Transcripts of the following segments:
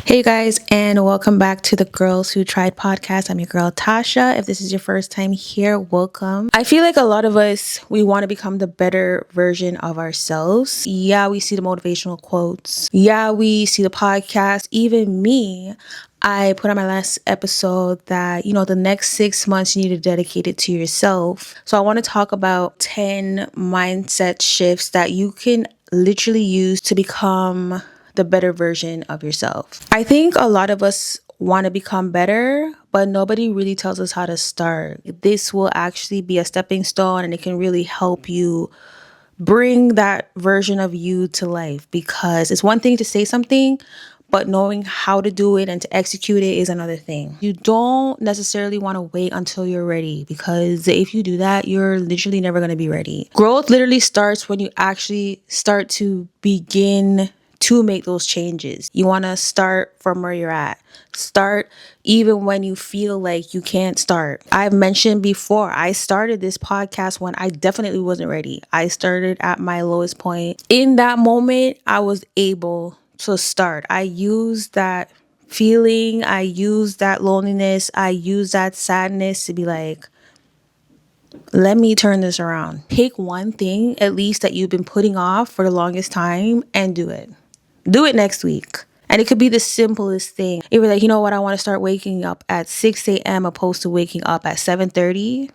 Hey guys, and welcome back to the Girls Who Tried podcast. I'm your girl Tasha. If this is your first time here, welcome. I feel like a lot of us, we want to become the better version of ourselves. Yeah, we see the motivational quotes. Yeah, we see the podcast. Even me, I put on my last episode that, the next 6 months you need to dedicate it to yourself. So I want to talk about 10 mindset shifts that you can literally use to become the better version of yourself. I think a lot of us want to become better, but nobody really tells us how to start. This will actually be a stepping stone and it can really help you bring that version of you to life, because it's one thing to say something, but knowing how to do it and to execute it is another thing. You don't necessarily want to wait until you're ready, because if you do that, you're literally never going to be ready. Growth literally starts when you actually start to begin to make those changes. You want to start from where you're at. Start even when you feel like you can't start. I've mentioned before, I started this podcast when I definitely wasn't ready. I started at my lowest point. In that moment, I was able to start. I used that feeling, I used that loneliness, I used that sadness to be like, let me turn this around. Pick one thing at least that you've been putting off for the longest time and do it. Do it next week. And it could be the simplest thing. If you're like, you know what, I want to start waking up at 6 a.m. opposed to waking up at 7:30.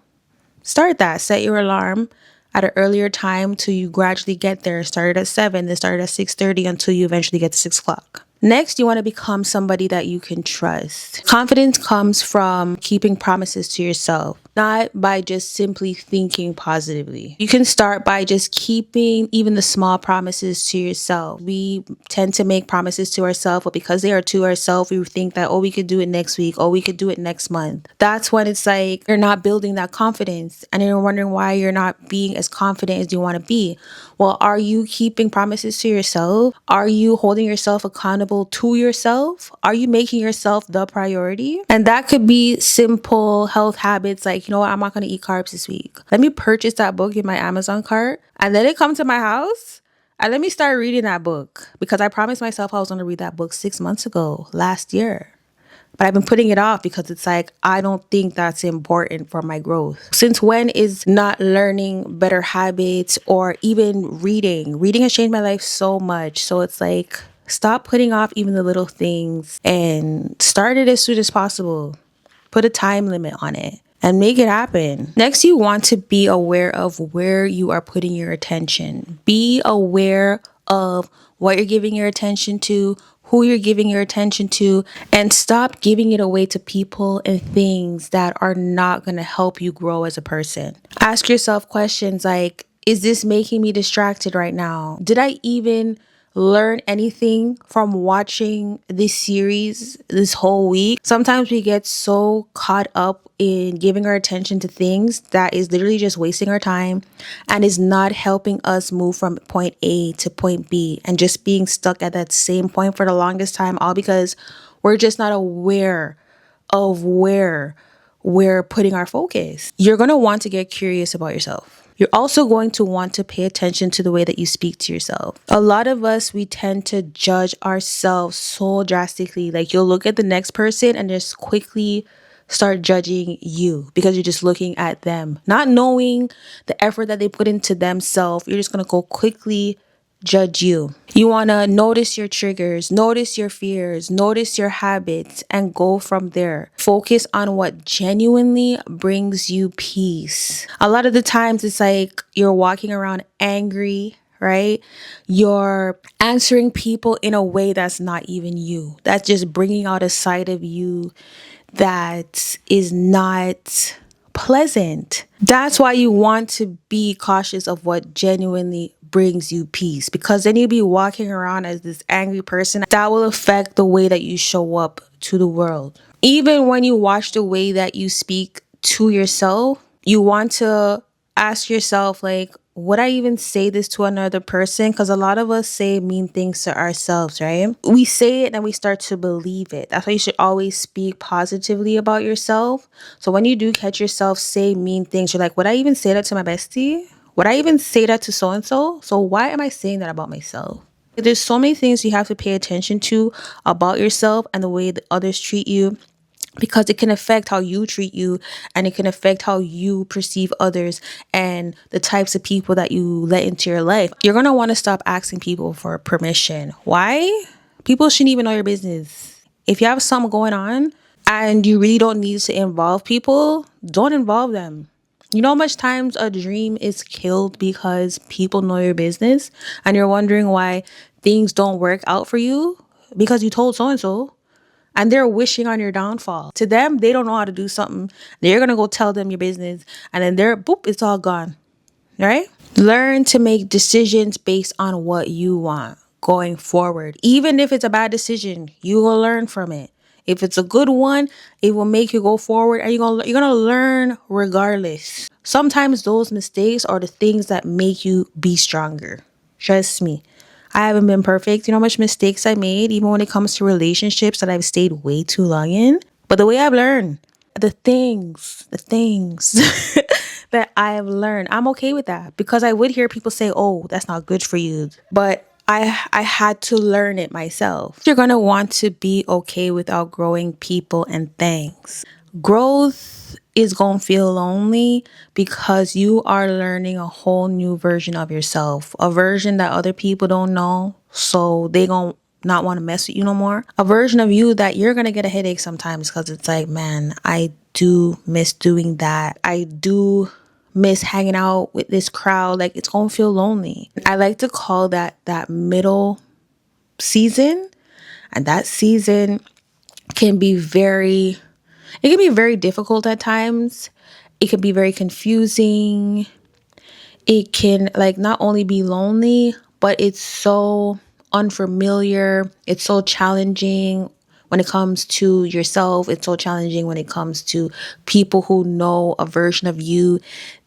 Start that. Set your alarm at an earlier time till you gradually get there. Start it at 7, then start it at 6:30 until you eventually get to 6 o'clock. Next, you want to become somebody that you can trust. Confidence comes from keeping promises to yourself, not by just simply thinking positively. You can start by just keeping even the small promises to yourself. We tend to make promises to ourselves, but because they are to ourselves, we think that, oh, we could do it next week, oh, we could do it next month. That's when it's like you're not building that confidence and you're wondering why you're not being as confident as you want to be. Well, are you keeping promises to yourself? Are you holding yourself accountable to yourself? Are you making yourself the priority? And that could be simple health habits like, you know what, I'm not going to eat carbs this week. Let me purchase that book in my Amazon cart and let it come to my house. And let me start reading that book, because I promised myself I was going to read that book 6 months ago, last year. But I've been putting it off because it's like, I don't think that's important for my growth. Since when is not learning better habits or even reading? Reading has changed my life so much. So it's like, stop putting off even the little things and start it as soon as possible. Put a time limit on it and make it happen. Next, you want to be aware of where you are putting your attention. Be aware of what you're giving your attention to, who you're giving your attention to, and stop giving it away to people and things that are not going to help you grow as a person. Ask yourself questions like, is this making me distracted right now? Did I even learn anything from watching this series this whole week? Sometimes we get so caught up in giving our attention to things that is literally just wasting our time and is not helping us move from point A to point B, and just being stuck at that same point for the longest time, all because we're just not aware of where we're putting our focus. You're going to want to get curious about yourself. You're also going to want to pay attention to the way that you speak to yourself. A lot of us, we tend to judge ourselves so drastically. Like, you'll look at the next person and just quickly start judging you because you're just looking at them, not knowing the effort that they put into themselves. You're just going to go quickly judge you. You want to notice your triggers, notice your fears, notice your habits, and go from there. Focus on what genuinely brings you peace. A lot of the times it's like you're walking around angry, right? You're answering people in a way that's not even you. That's just bringing out a side of you that is not pleasant. That's why you want to be cautious of what genuinely brings you peace, because then you'll be walking around as this angry person. That will affect the way that you show up to the world. Even when you watch the way that you speak to yourself, you want to ask yourself, like, would I even say this to another person? Because a lot of us say mean things to ourselves, right? We say it and we start to believe it. That's why you should always speak positively about yourself. So when you do catch yourself say mean things, you're like, would I even say that to my bestie? Would I even say that to so-and-so? So why am I saying that about myself? There's so many things you have to pay attention to about yourself and the way that others treat you, because it can affect how you treat you, and it can affect how you perceive others and the types of people that you let into your life. You're going to want to stop asking people for permission. Why? People shouldn't even know your business. If you have something going on and you really don't need to involve people, don't involve them. You know how much times a dream is killed because people know your business and you're wondering why things don't work out for you? Because you told so and so, and they're wishing on your downfall. To them, they don't know how to do something. They're gonna go tell them your business, and then they're boop, it's all gone. Right? Learn to make decisions based on what you want going forward. Even if it's a bad decision, you will learn from it. If it's a good one, it will make you go forward, and you're gonna learn regardless. Sometimes those mistakes are the things that make you be stronger. Trust me. I haven't been perfect. You know how much mistakes I made, even when it comes to relationships that I've stayed way too long in. But the way I've learned, the things that I have learned, I'm okay with that, because I would hear people say, "Oh, that's not good for you." But I had to learn it myself. You're going to want to be okay with outgrowing people and things. Growth is going to feel lonely because you are learning a whole new version of yourself, a version that other people don't know. So they going to not want to mess with you no more. A version of you that you're going to get a headache sometimes, because it's like, man, I do miss doing that. I do miss hanging out with this crowd. Like, it's going to feel lonely. I like to call that middle season. And that season can be very difficult at times. It can be very confusing. It can like not only be lonely, but it's so unfamiliar. It's so challenging when it comes to yourself. It's so challenging when it comes to people who know a version of you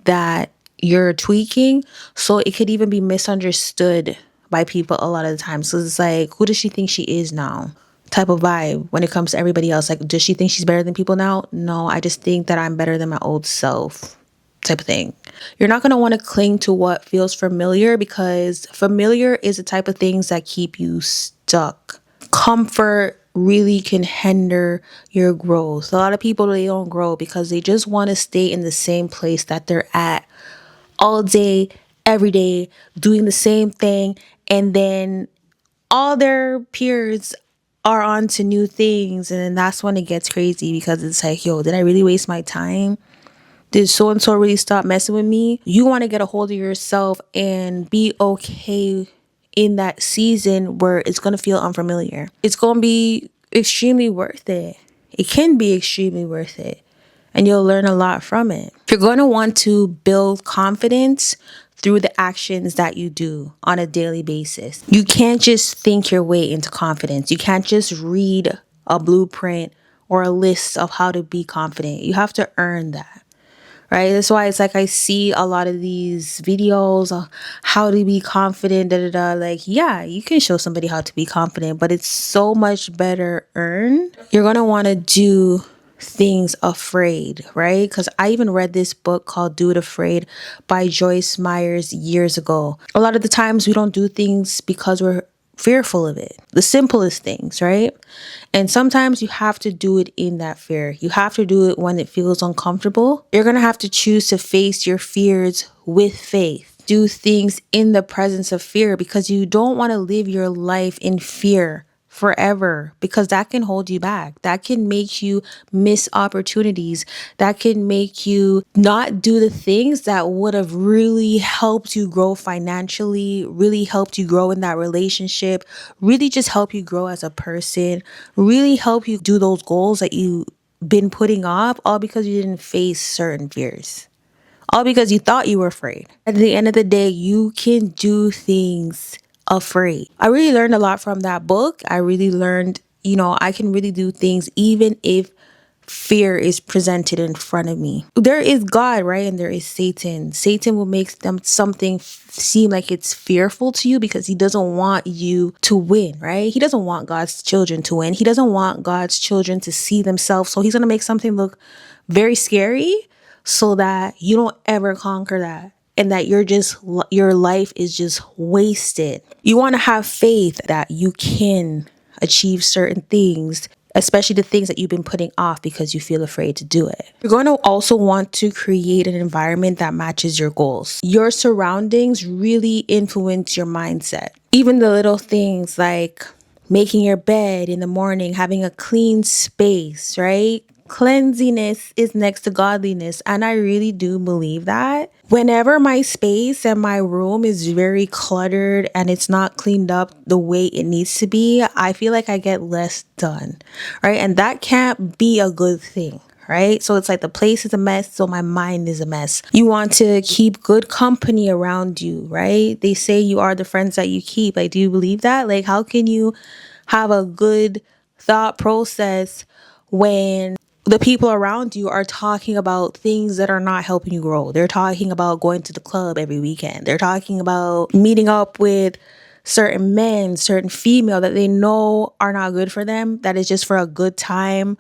that you're tweaking. So it could even be misunderstood by people a lot of the time. So it's like, who does she think she is now? Type of vibe when it comes to everybody else. Like, does she think she's better than people now? No, I just think that I'm better than my old self, type of thing. You're not going to want to cling to what feels familiar, because familiar is the type of things that keep you stuck. Comfort really can hinder your growth. A lot of people, they don't grow because they just want to stay in the same place that they're at all day, every day, doing the same thing. And then all their peers are on to new things. And then that's when it gets crazy, because it's like, yo, did I really waste my time? Did so and so really stop messing with me? You want to get a hold of yourself and be okay in that season where it's going to feel unfamiliar. It's going to be extremely worth it. It can be extremely worth it. And you'll learn a lot from it. You're going to want to build confidence through the actions that you do on a daily basis. You can't just think your way into confidence. You can't just read a blueprint or a list of how to be confident. You have to earn that. Right? That's why it's like I see a lot of these videos of how to be confident, da da da. Like, yeah, you can show somebody how to be confident, but it's so much better earned. You're going to want to do things afraid, right? Because I even read this book called Do It Afraid by Joyce Myers years ago. A lot of the times we don't do things because we're fearful of it. The simplest things, right? And sometimes you have to do it in that fear. You have to do it when it feels uncomfortable. You're going to have to choose to face your fears with faith. Do things in the presence of fear, because you don't want to live your life in fear forever, because that can hold you back. That can make you miss opportunities. That can make you not do the things that would have really helped you grow financially, really helped you grow in that relationship, really just help you grow as a person, really help you do those goals that you've been putting off, all because you didn't face certain fears. All because you thought you were afraid. At the end of the day, you can do things afraid. I really learned a lot from that book. I really learned, I can really do things even if fear is presented in front of me. There is God, right? And there is Satan. Satan will make something seem like it's fearful to you because he doesn't want you to win, right? He doesn't want God's children to win. He doesn't want God's children to see themselves. So he's going to make something look very scary so that you don't ever conquer that. and that your life is just wasted. You want to have faith that you can achieve certain things, especially the things that you've been putting off because you feel afraid to do it. You're going to also want to create an environment that matches your goals. Your surroundings really influence your mindset. Even the little things like making your bed in the morning, having a clean space, right? Cleanliness is next to godliness. And I really do believe that. Whenever my space and my room is very cluttered and it's not cleaned up the way it needs to be, I feel like I get less done, right? And that can't be a good thing. Right? So it's like the place is a mess, so my mind is a mess. You want to keep good company around you, right? They say you are the friends that you keep. Like, do you believe that? Like, how can you have a good thought process when the people around you are talking about things that are not helping you grow? They're talking about going to the club every weekend. They're talking about meeting up with certain men, certain female that they know are not good for them, that is just for a good time,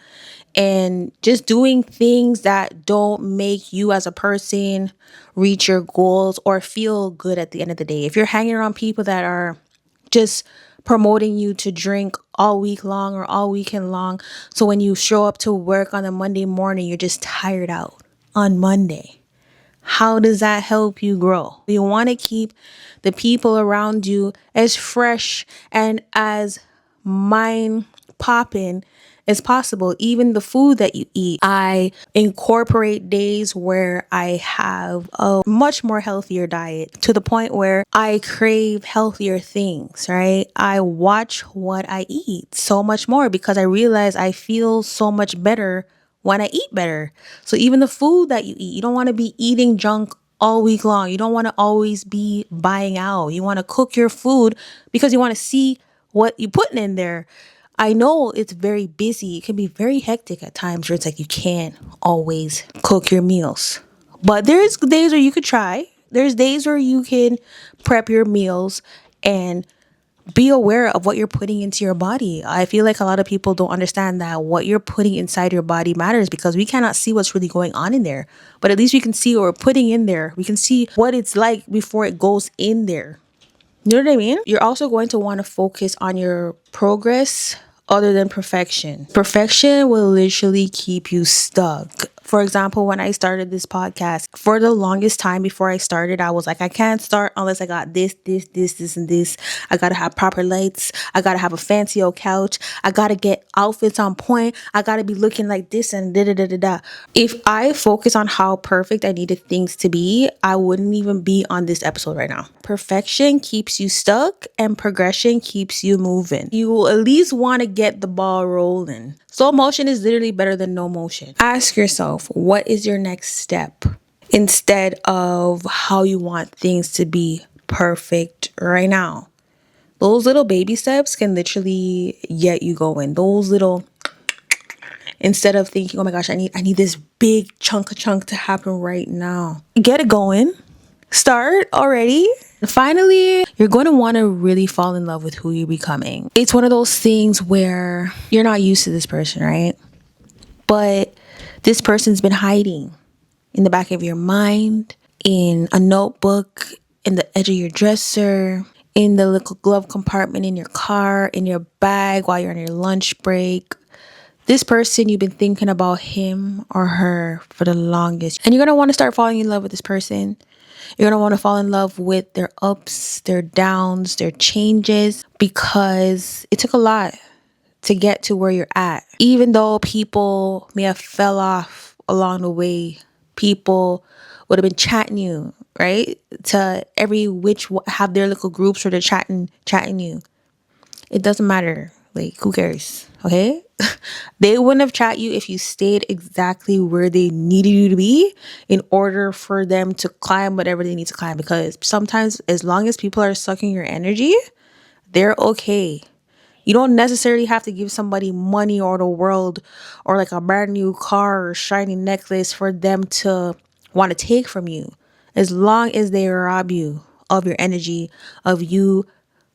and just doing things that don't make you as a person reach your goals or feel good at the end of the day. If you're hanging around people that are just promoting you to drink all week long or all weekend long, so when you show up to work on a Monday morning, you're just tired out on Monday, how does that help you grow? You want to keep the people around you as fresh and as mind popping as possible. Even the food that you eat, I incorporate days where I have a much more healthier diet to the point where I crave healthier things, right? I watch what I eat so much more because I realize I feel so much better when I eat better. So even the food that you eat, you don't want to be eating junk all week long. You don't want to always be buying out. You want to cook your food because you want to see what you're putting in there. I know it's very busy. It can be very hectic at times where it's like you can't always cook your meals. But there's days where you could try. There's days where you can prep your meals and be aware of what you're putting into your body. I feel like a lot of people don't understand that what you're putting inside your body matters because we cannot see what's really going on in there. But at least we can see what we're putting in there. We can see what it's like before it goes in there. You know what I mean? You're also going to want to focus on your progress other than perfection. Perfection will literally keep you stuck. For example, when I started this podcast, for the longest time before I started, I was like, I can't start unless I got this, and this. I gotta have proper lights. I gotta have a fancy old couch. I gotta get outfits on point. I gotta be looking like this and da da da da da. If I focus on how perfect I needed things to be, I wouldn't even be on this episode right now. Perfection keeps you stuck and progression keeps you moving. You will at least want to get the ball rolling. Slow motion is literally better than no motion. Ask yourself, what is your next step? Instead of how you want things to be perfect right now. Those little baby steps can literally get you going. Those little, instead of thinking, oh my gosh, I need this big chunk to happen right now. Get it going. Start already. Finally, you're going to want to really fall in love with who you're becoming. It's one of those things where you're not used to this person, right? But this person's been hiding in the back of your mind, in a notebook, in the edge of your dresser, in the little glove compartment in your car, in your bag while you're on your lunch break. This person, you've been thinking about him or her for the longest. And you're going to want to start falling in love with this person. You're going to want to fall in love with their ups, their downs, their changes, because it took a lot to get to where you're at. Even though people may have fell off along the way, people would have been chatting you, right? To every which have their little groups where they're chatting you. It doesn't matter. Like, who cares? Okay? They wouldn't have chat you if you stayed exactly where they needed you to be in order for them to climb whatever they need to climb. Because sometimes, as long as people are sucking your energy, they're okay. You don't necessarily have to give somebody money or the world or like a brand new car or shiny necklace for them to want to take from you. As long as they rob you of your energy, of you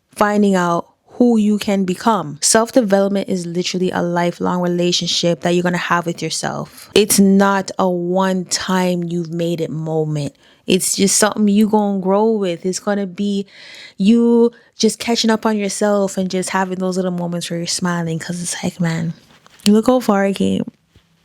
finding out who you can become. Self-development is literally a lifelong relationship that you're going to have with yourself. It's not a one-time you've made it moment. It's just something you gonna grow with. It's gonna be you just catching up on yourself and just having those little moments where you're smiling because it's like, man, look how far I came.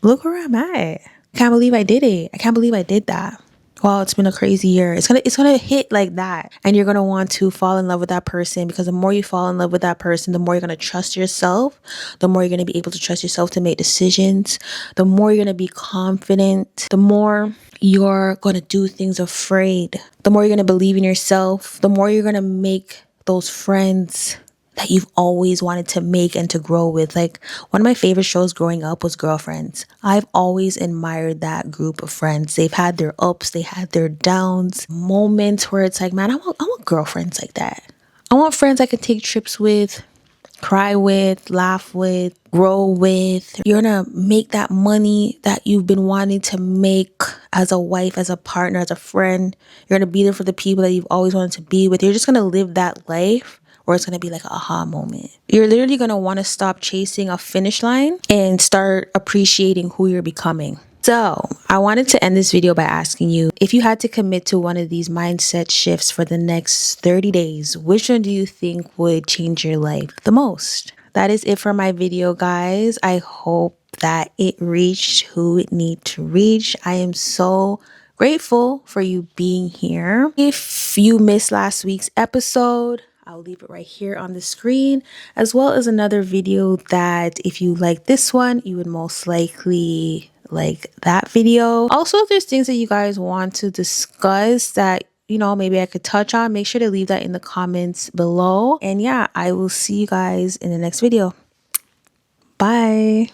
Look where I'm at. Can't believe I did it. I can't believe I did that. Wow, it's been a crazy year. It's gonna hit like that. And you're gonna want to fall in love with that person, because the more you fall in love with that person, the more you're gonna trust yourself, the more you're gonna be able to trust yourself to make decisions, the more you're gonna be confident, the more you're gonna do things afraid, the more you're gonna believe in yourself, the more you're gonna make those friends that you've always wanted to make and to grow with. Like, one of my favorite shows growing up was Girlfriends. I've always admired that group of friends. They've had their ups, they had their downs, moments where it's like, man, I want girlfriends like that. I want friends I can take trips with, cry with, laugh with, grow with. You're gonna make that money that you've been wanting to make as a wife, as a partner, as a friend. You're gonna be there for the people that you've always wanted to be with. You're just gonna live that life, or it's gonna be like an aha moment. You're literally gonna wanna stop chasing a finish line and start appreciating who you're becoming. So, I wanted to end this video by asking you, if you had to commit to one of these mindset shifts for the next 30 days, which one do you think would change your life the most? That is it for my video, guys. I hope that it reached who it needed to reach. I am so grateful for you being here. If you missed last week's episode, I'll leave it right here on the screen, as well as another video that if you like this one, you would most likely like that video. Also, if there's things that you guys want to discuss that, maybe I could touch on, make sure to leave that in the comments below. And yeah, I will see you guys in the next video. Bye.